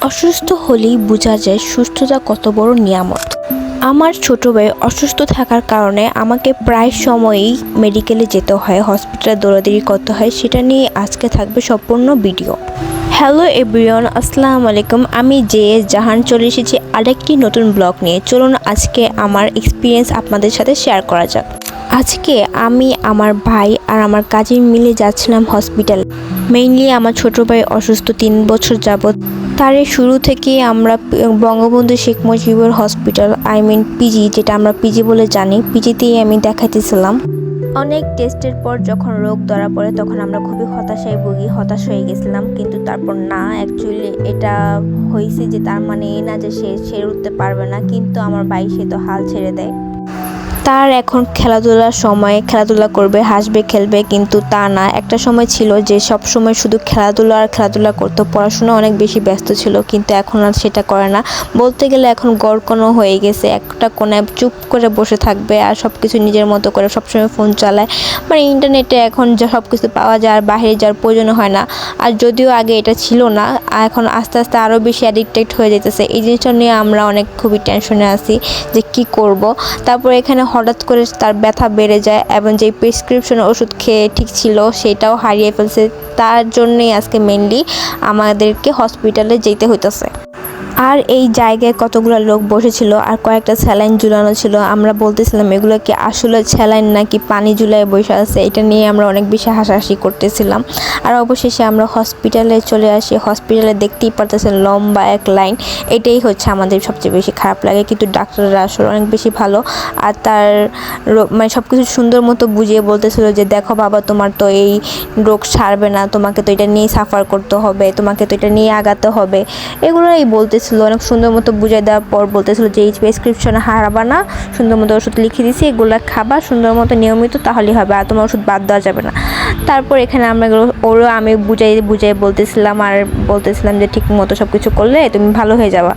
অসুস্থ হলেই বোঝা যায় সুস্থতা কত বড় নিয়ামত। আমার ছোট ভাই অসুস্থ থাকার কারণে আমাকে প্রায় সময়ই মেডিকেলে যেতে হয়, হসপিটালে দৌড়াদৌড়ি করতে হয়। সেটা নিয়ে আজকে থাকবে সম্পূর্ণ ভিডিও। হ্যালো এভরিওয়ান, আসসালামু আলাইকুম। আমি জাহান চলে এসেছি আরেকটি নতুন ব্লগ নিয়ে। চলুন আজকে আমার এক্সপিরিয়েন্স আপনাদের সাথে শেয়ার করা যাক। আজকে আমি, আমার ভাই আর আমার কাজিন মিলে যাচ্ছিলাম হসপিটালে। মেইনলি আমার ছোট ভাই অসুস্থ 3 বছর যাবৎ। তার শুরু থেকেই আমরা বঙ্গবন্ধু শেখ মুজিবুর হসপিটাল, পিজি, যেটা আমরা পিজি বলে জানি, পিজিতেই আমি দেখাইতেছিলাম। অনেক টেস্টের পর যখন রোগ ধরা পড়ে তখন আমরা খুবই হতাশ হয়ে গেছিলাম। কিন্তু তারপর না, অ্যাকচুয়ালি এটা হয়েছে যে তার মানে এই না যে সে সেরে উঠতে পারবে না, কিন্তু আমার ভাই সে তো হাল ছেড়ে দেয়। তার এখন খেলাধুলার সময়, খেলাধুলা করবে, হাসবে, খেলবে, কিন্তু তা না। একটা সময় ছিল যে সব সময় শুধু খেলাধুলা করতো, পড়াশোনা অনেক বেশি ব্যস্ত ছিল, কিন্তু এখন আর সেটা করে না। বলতে গেলে এখন গড়কনো হয়ে গেছে, একটা কোণায় চুপ করে বসে থাকবে আর সব কিছু নিজের মতো করে সবসময় ফোন চালায়। মানে ইন্টারনেটে এখন যা সব কিছু পাওয়া যায়, আর বাইরে যাওয়ার প্রয়োজন হয় না। আর যদিও আগে এটা ছিল না, এখন আস্তে আস্তে আরও বেশি অ্যাডিক্টেড হয়ে যেতেছে। এই জিনিসটা নিয়ে আমরা খুবই টেনশনে আছি যে কি করব। তারপর এখানে হঠাৎ করে তার ব্যথা বেড়ে যায় এবং যে প্রেসক্রিপশন ওষুধ খেয়ে ঠিক ছিল সেটাও হারিয়ে ফেলছে। তার জন্যই আজকে মেইনলি আমাদেরকে হসপিটালে যেতে হইতেছে। আর এই জায়গায় কতগুলো লোক বসেছিল আর কয়েকটা স্যালাইন ঝুলানো ছিল। আমরা বলতেছিলাম এগুলো কি আসলে স্যালাইন নাকি পানি ঝুলায় বসে আছে, এটা নিয়ে আমরা অনেক বেশি হাসাহাসি করতেছিলাম। আর অবশেষে আমরা হসপিটালে চলে আসি। হসপিটালে দেখতেই পারতেছেন লম্বা এক লাইন। এটাই হচ্ছে আমাদের সবচেয়ে বেশি খারাপ লাগে, কিন্তু ডাক্তাররা আসলে অনেক বেশি ভালো। আর তার মানে সব কিছু সুন্দর মতো বুঝিয়ে বলতেছিল যে দেখো বাবা, তোমার তো এই রোগ সারবে না, তোমাকে তো এটা নিয়ে সাফার করতে হবে, তোমাকে তো এটা নিয়ে আগাতে হবে, এগুলোই বলতেছিল। অনেক সুন্দর মতো বুঝিয়ে দেওয়ার পর বলতেছিল যে এই প্রেসক্রিপশন হারাবা না, সুন্দর মতো ওষুধ লিখে দিছি, এগুলো খাবা সুন্দর মতো নিয়মিত, তাহলেই হবে, আর তোমার ওষুধ বাদ দেওয়া যাবে না। তারপর এখানে আমি বুঝাই বলতেছিলাম আর বলতেছিলাম যে ঠিক মতো সব কিছু করলে তুমি ভালো হয়ে যাবা,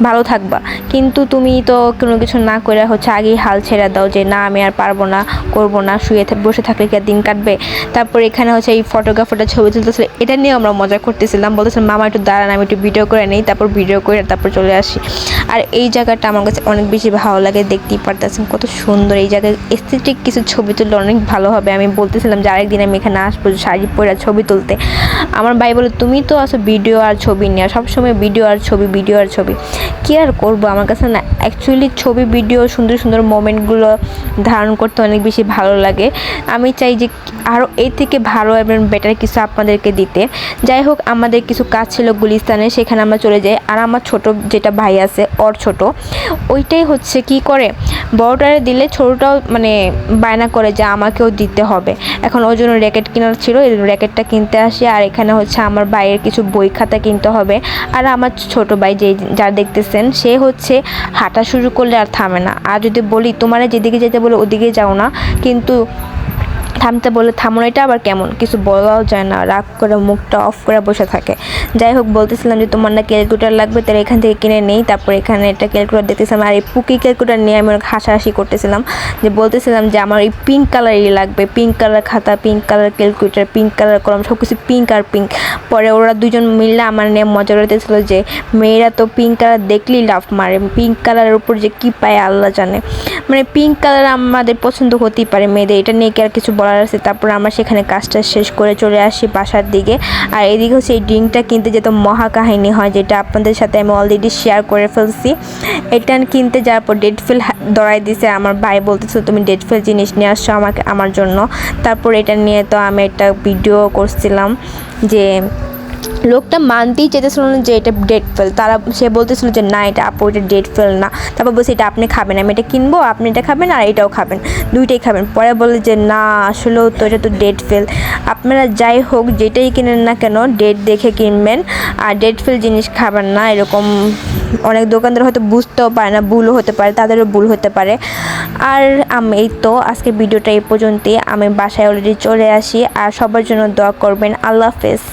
ভালো থাকবা, কিন্তু তুমি তো কোনো কিছু না করে হচ্ছে আগেই হাল ছেড়ে দাও যে না আমি আর পারবো না, করবো না, বসে থাকলে কি আর দিন কাটবে। তারপর এখানে হচ্ছে এই ফটোগ্রাফারটা ছবি তুলতেছিল, এটা নিয়ে আমরা মজা করতেছিলাম, বলতেছিলাম মামা একটু দাঁড়ান, আমি একটু ভিডিও করে নিই, তারপর ভিডিও করে তারপর চলে আসি। আর এই জায়গাটা আমার কাছে অনেক বেশি ভালো লাগে, দেখতেই পারতেছেন কত সুন্দর। এই জায়গায় এস্থেটিক কিছু ছবি তুললে অনেক ভালো হবে। আমি বলতেছিলাম যে আরেকদিন আমি এখানে আসবো শাড়ি পরে ছবি তুলতে। আমার ভাই বলে তুমি তো আসো ভিডিও আর ছবি নিয়ে, সবসময় ভিডিও আর ছবি। কি আর করবো, আমার কাছে না অ্যাকচুয়ালি ছবি, ভিডিও, সুন্দর সুন্দর মোমেন্টগুলো ধারণ করতে অনেক বেশি ভালো লাগে। আমি চাই যে আরও এই থেকে ভালো এবং বেটার কিছু আপনাদেরকে দিতে। যাই হোক, আমাদের কিছু কাজ ছিল গুলিস্তানে, সেখানে আমরা চলে যাই। আর আমার ছোট যেটা ভাই আছে, ওর ছোট, ওইটাই হচ্ছে কি করে, বড়টারে দিলে ছোটটাও মানে বায়না করে যে আমাকেও দিতে হবে। এখন ওই জন্য র্যাকেট কেনার ছিল, এই র্যাকেটটা কিনতে আসি। আর এখানে হচ্ছে আমার ভাইয়ের কিছু বই খাতা কিনতে হবে। আর আমার ছোট ভাই যা দেখতেছেন, সে হচ্ছে হাঁটা শুরু করলে আর থামে না। আর যদি বলি তোমার যেদিকে যেতে বলে ওদিকে যাও না, কিন্তু থামতে বলে থামো, এটা আবার কেমন, কিছু বলাও যায় না, রাগ করে মুখটা অফ করে বসে থাকে। যাই হোক, বলতেছিলাম যে তোমার না ক্যালকুলেটার লাগবে, তাহলে এখান থেকে কিনে নেই। তারপর এখানে একটা ক্যালকুলেটার দেখতেছিলাম, আর এই পুকি ক্যালকুলেটার নিয়ে আমি অনেক হাসাহাসি করতেছিলাম, যে বলতেছিলাম যে আমার এই পিঙ্ক কালারই লাগবে, পিঙ্ক কালার খাতা, pink colour calculator, pink colour কলম, সব কিছু পিঙ্ক আর পিঙ্ক। পরে ওরা দুজন মিললে আমার নিয়ে মজা করতেছিল যে মেয়েরা তো পিঙ্ক কালার দেখলেই লাফ মারে, পিঙ্ক কালারের উপর যে কী পায় আল্লাহ জানে। মানে পিঙ্ক কালার আমাদের পছন্দ হতেই পারে মেয়েদের, এটা নিয়ে কি আর কিছু বলার আছে। তারপর আমরা সেখানে কাজটা শেষ করে চলে আসি বাসার দিকে। আর এদিকে হচ্ছে এই ড্রিঙ্কটা কিনতে যেত মহা কাহিনী হয়, যেটা আপনাদের সাথে আমি অলরেডি শেয়ার করে ফেলছি। এটা কিনতে যাওয়ার পর ডেট ফেল ধরাই দিছে। আমার ভাই বলতেছিল তুমি ডেট ফেল জিনিস নিয়ে আসছো আমার জন্য। তারপর এটা নিয়ে তো আমি একটা ভিডিও করছিলাম, যে লোকটা মানতেই চেয়েছিল না যে এটা ডেট ফেল। সে বলতেছিল যে না এটা আপু, এটা ডেট ফেল না। তারপর বলছে এটা আপনি খাবেন, আমি এটা কিনবো, আপনি এটা খাবেন আর এটাও খাবেন, দুইটাই খাবেন। পরে বলে যে না আসলেও তো এটা তো ডেট ফেল। আপনারা যাই হোক যেটাই কিনেন না কেন ডেট দেখে কিনবেন, আর ডেট ফেল জিনিস খাবেন না। এরকম অনেক দোকানদার হয়তো বুঝতেও পারে না, ভুলও হতে পারে, তাদেরও ভুল হতে পারে। আর এই তো আজকে ভিডিওটা এই পর্যন্তই। আমি বাসায় অলরেডি চলে আসি। আর সবার জন্য দোয়া করবেন। আল্লাহ হাফেজ।